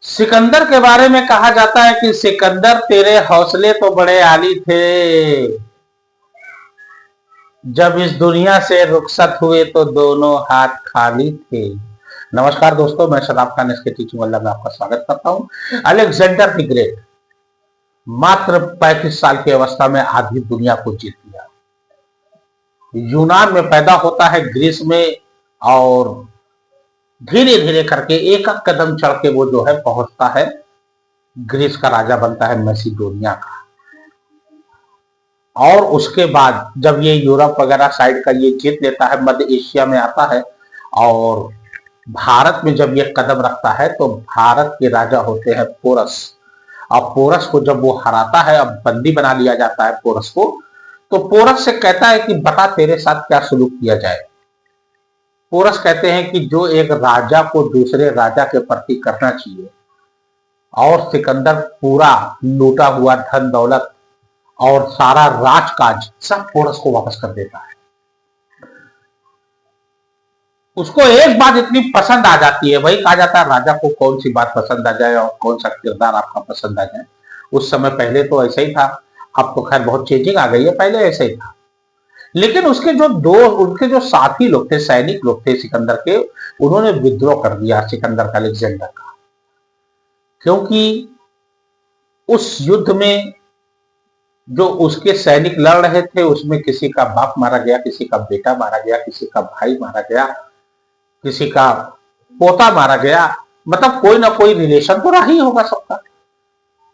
सिकंदर के बारे में कहा जाता है कि सिकंदर तेरे हौसले तो बड़े आली थे, जब इस दुनिया से रुखसत हुए तो दोनों हाथ खाली थे। नमस्कार दोस्तों, मैं शदाब खान इसके टीचिंग वाला में आपका स्वागत करता हूं। अलेक्जेंडर द ग्रेट मात्र 35 साल की अवस्था में आधी दुनिया को जीत लिया। यूनान में पैदा होता है, ग्रीस में, और धीरे धीरे करके एक एक कदम चढ़ के वो जो है पहुंचता है, ग्रीस का राजा बनता है, मैसिडोनिया का। और उसके बाद जब ये यूरोप वगैरह साइड का ये जीत लेता है, मध्य एशिया में आता है और भारत में जब ये कदम रखता है तो भारत के राजा होते हैं पोरस। अब पोरस को जब वो हराता है, अब बंदी बना लिया जाता है पोरस को, तो पोरस से कहता है कि बता तेरे साथ क्या सुलूक किया जाए। पोरस कहते हैं कि जो एक राजा को दूसरे राजा के प्रति करना चाहिए। और सिकंदर पूरा लूटा हुआ धन दौलत और सारा राजकाज सब पोरस को वापस कर देता है। उसको एक बात इतनी पसंद आ जाती है, वही कहा जाता है राजा को कौन सी बात पसंद आ जाए और कौन सा किरदार आपका पसंद आ जाए। उस समय पहले तो ऐसा ही था, अब तो खैर बहुत चेंजिंग आ गई है, पहले ऐसा ही था। लेकिन उनके जो साथी लोग थे, सैनिक लोग थे सिकंदर के, उन्होंने विद्रोह कर दिया सिकंदर का, अलेक्जेंडर का। क्योंकि उस युद्ध में जो उसके सैनिक लड़ रहे थे उसमें किसी का बाप मारा गया, किसी का बेटा मारा गया, किसी का भाई मारा गया, किसी का पोता मारा गया, मतलब कोई ना कोई रिलेशन तो रहा ही होगा सबका।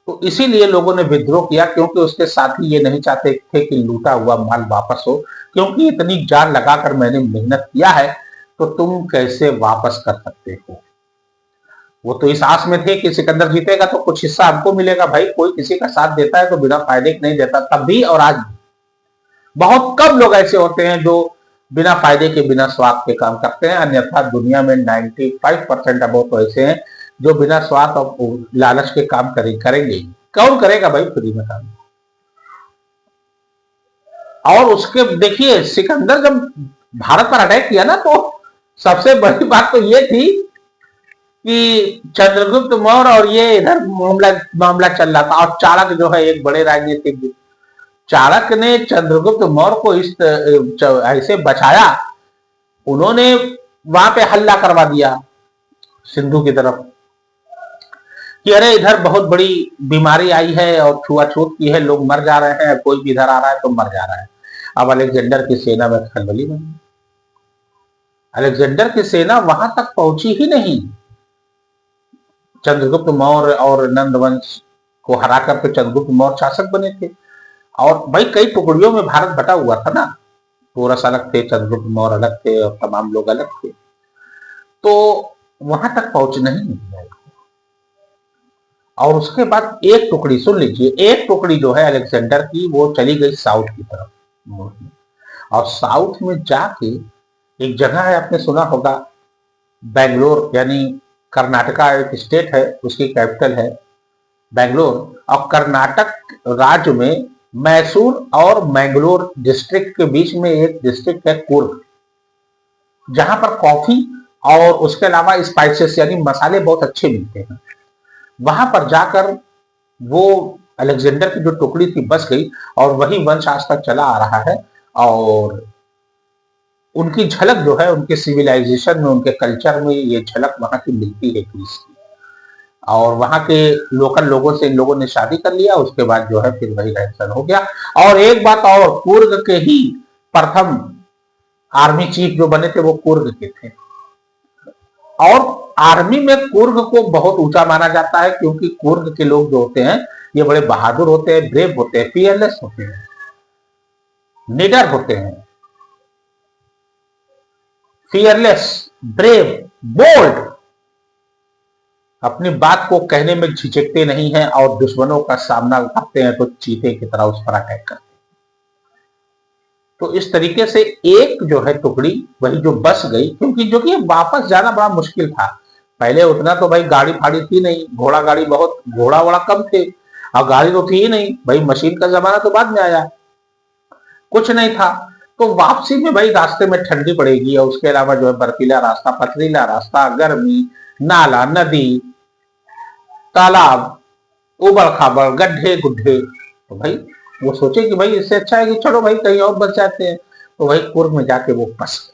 तो इसीलिए लोगों ने विद्रोह किया, क्योंकि उसके साथी ये नहीं चाहते थे कि लूटा हुआ माल वापस हो, क्योंकि इतनी जान लगाकर मैंने मेहनत किया है तो तुम कैसे वापस कर सकते हो। वो तो इस आस में थे कि सिकंदर जीतेगा तो कुछ हिस्सा हमको मिलेगा। भाई कोई किसी का साथ देता है तो बिना फायदे के नहीं देता, तब भी और आज भी। बहुत कम लोग ऐसे होते हैं जो बिना फायदे के, बिना स्वार्थ के काम करते हैं, अन्यथा दुनिया में 95% अब तो ऐसे हैं जो बिना स्वार्थ और लालच के काम करेंगे। कौन करेगा भाई फ्री में काम। और उसके देखिए, सिकंदर जब भारत पर अटैक किया ना, तो सबसे बड़ी बात तो ये थी कि चंद्रगुप्त मौर्य और ये इधर मामला चल रहा था। और चाणक जो है एक बड़े राजनीतिक, चाणक ने चंद्रगुप्त मौर्य को इस ऐसे बचाया, उन्होंने वहां पे हल्ला करवा दिया सिंधु की तरफ कि अरे इधर बहुत बड़ी बीमारी आई है और छुआछूत की है, लोग मर जा रहे हैं, कोई भी इधर आ रहा है तो मर जा रहा है। अब अलेक्जेंडर की सेना में खलबली बनी। अलेक्जेंडर की सेना वहां तक पहुंची ही नहीं। चंद्रगुप्त मौर्य और नंद वंश को हराकर तो चंद्रगुप्त मौर्य शासक बने थे। और भाई कई टुकड़ियों में भारत बटा हुआ था ना, पोरस अलग थे, चंद्रगुप्त मौर्य अलग थे और तमाम लोग अलग थे, तो वहां तक पहुंच नहीं मिली। और उसके बाद एक टुकड़ी, सुन लीजिए, एक टुकड़ी जो है अलेक्जेंडर की, वो चली गई साउथ की तरफ। और साउथ में जाके एक जगह है, आपने सुना होगा, बेंगलोर, यानी कर्नाटका एक स्टेट है, उसकी कैपिटल है बेंगलोर। और कर्नाटक राज्य में मैसूर और मैंगलोर डिस्ट्रिक्ट के बीच में एक डिस्ट्रिक्ट है कुर्ग, जहां पर कॉफी और उसके अलावा स्पाइसेस यानी मसाले बहुत अच्छे मिलते हैं। वहां पर जाकर वो अलेक्जेंडर की जो टुकड़ी थी बस गई, और वही वंश आज तक चला आ रहा है। और उनकी झलक जो है, उनके सिविलाइजेशन में, उनके कल्चर में ये झलक वहां की मिलती है ग्रीस की। और वहां के लोकल लोगों से इन लोगों ने शादी कर लिया, उसके बाद जो है फिर वही रहन सहन हो गया। और एक बात और, कुर्ग के ही प्रथम आर्मी चीफ जो बने थे वो कुर्ग के थे। और आर्मी में कुर्ग को बहुत ऊंचा माना जाता है, क्योंकि कुर्ग के लोग जो होते हैं ये बड़े बहादुर होते हैं, ब्रेव होते हैं, फियरलेस होते हैं, निडर होते हैं, फियरलेस, ब्रेव, बोल्ड, अपनी बात को कहने में झिझकते नहीं हैं, और दुश्मनों का सामना करते हैं तो चीते की तरह उस पर अटैक करते हैं। तो इस तरीके से एक जो है टुकड़ी वही जो बस गई, क्योंकि जो कि वापस जाना बड़ा मुश्किल था। पहले उतना तो भाई गाड़ी फाड़ी थी नहीं, घोड़ा गाड़ी बहुत, घोड़ा वड़ा कम थे, और गाड़ी तो थी ही नहीं भाई, मशीन का जमाना तो बाद में आया, कुछ नहीं था। तो वापसी में भाई रास्ते में ठंडी पड़ेगी, और उसके अलावा जो है बर्फीला रास्ता, पथरीला रास्ता, गर्मी, नाला, नदी, तालाब उबड़ खाबड़ गड्ढे गुड्ढे, तो भाई वो सोचे कि भाई इससे अच्छा है कि चलो भाई कहीं और बस जाते हैं, तो भाई कुर्ग में जाके वो बस